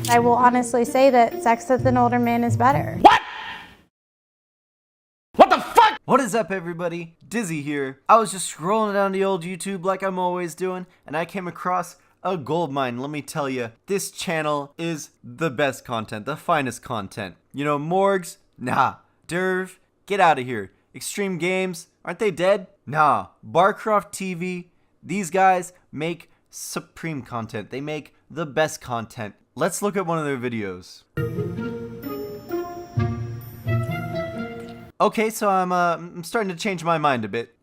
I will honestly say that sex with an older man is better. What? What the fuck? What is up, everybody? Dizzy here. I was just scrolling down the old YouTube like I'm always doing, and I came across a gold mine. Let me tell you, this channel is the best content, the finest content. You know, Morgs? Nah. Derv? Get out of here. Extreme Games? Aren't they dead? Nah. Barcroft TV? These guys make supreme content. They make the best content. Let's look at one of their videos. Okay, so I'm starting to change my mind a bit.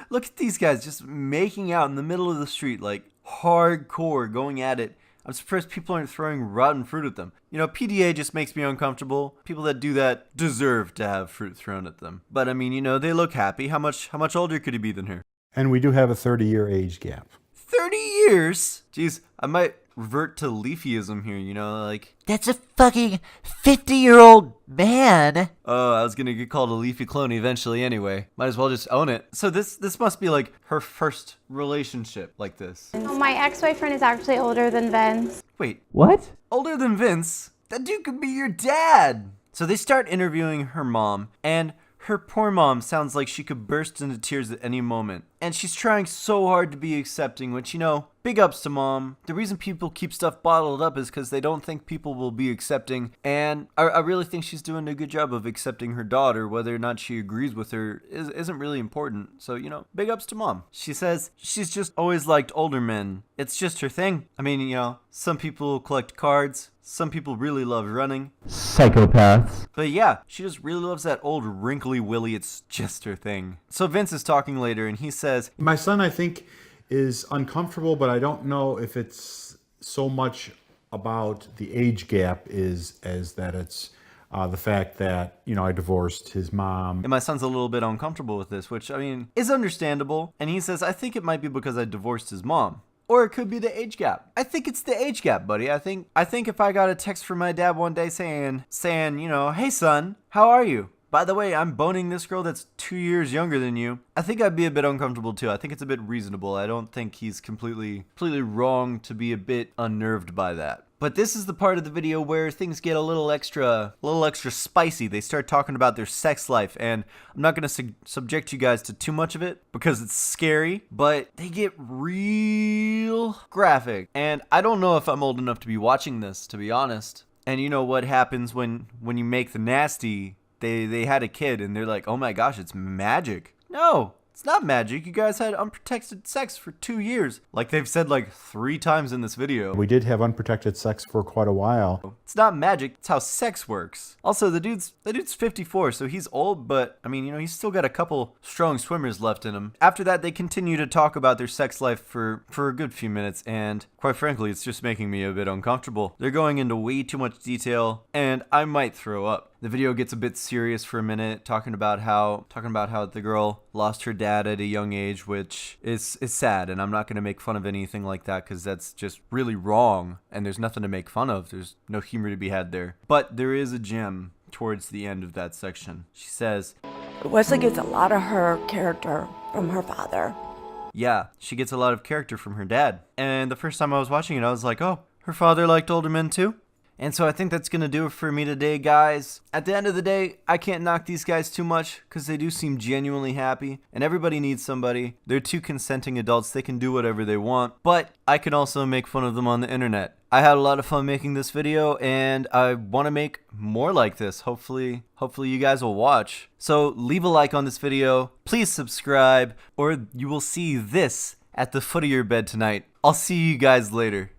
Look at these guys just making out in the middle of the street, like hardcore, going at it. I'm surprised people aren't throwing rotten fruit at them. You know, PDA just makes me uncomfortable. People that do that deserve to have fruit thrown at them. But I mean, you know, they look happy. How much older could he be than her? And we do have a 30-year age gap. 30 years? Jeez, I might revert to leafyism here, you know, like... That's a fucking 50-year-old man. Oh, I was gonna get called a leafy clone eventually anyway. Might as well just own it. So this must be like her first relationship like this. My ex-boyfriend is actually older than Vince. Wait, What? older than Vince? That dude could be your dad! So they start interviewing her mom, and her poor mom sounds like she could burst into tears at any moment. And she's trying so hard to be accepting, which, you know, big ups to mom. The reason people keep stuff bottled up is because they don't think people will be accepting. And I really think she's doing a good job of accepting her daughter. Whether or not she agrees with her isn't really important. So, you know, big ups to mom. She says she's just always liked older men. It's just her thing. I mean, you know, some people collect cards. Some people really love running. Psychopaths. But yeah, she just really loves that old wrinkly Willie. It's just her thing. So Vince is talking later and he says, My son, I think, is uncomfortable, but I don't know if it's so much about the age gap as that it's the fact that, you know, I divorced his mom. and my son's a little bit uncomfortable with this, which, I mean, is understandable. And he says, I think it might be because I divorced his mom. Or it could be the age gap. I think it's the age gap, buddy. I think if I got a text from my dad one day saying, you know, hey son, how are you? By the way, I'm boning this girl that's 2 years younger than you. I think I'd be a bit uncomfortable too. I think it's a bit reasonable. I don't think he's completely wrong to be a bit unnerved by that. But this is the part of the video where things get a little extra spicy. They start talking about their sex life, and I'm not going to subject you guys to too much of it because it's scary, but they get real graphic. And I don't know if I'm old enough to be watching this, to be honest. And you know what happens when you make the nasty? They had a kid and they're like, oh my gosh, it's magic. No, it's not magic. You guys had unprotected sex for 2 years. Like they've said like 3 times in this video. We did have unprotected sex for quite a while. It's not magic, it's how sex works. Also, the dude's 54, so he's old, but I mean, you know, he's still got a couple strong swimmers left in him. After that, they continue to talk about their sex life for a good few minutes, and quite frankly, it's just making me a bit uncomfortable. They're going into way too much detail, and I might throw up. The video gets a bit serious for a minute, talking about how the girl lost her dad at a young age, which is sad, and I'm not going to make fun of anything like that because that's just really wrong, and there's nothing to make fun of. There's no humor to be had there. But there is a gem towards the end of that section. She says, Wesley gets a lot of her character from her father. yeah, she gets a lot of character from her dad. And the first time I was watching it, I was like, oh, her father liked older men too? And so I think that's going to do it for me today, guys. At the end of the day, I can't knock these guys too much because they do seem genuinely happy. And everybody needs somebody. They're 2 consenting adults. They can do whatever they want. But I can also make fun of them on the internet. I had a lot of fun making this video, and I want to make more like this. Hopefully you guys will watch. So leave a like on this video. Please subscribe, or you will see this at the foot of your bed tonight. I'll see you guys later.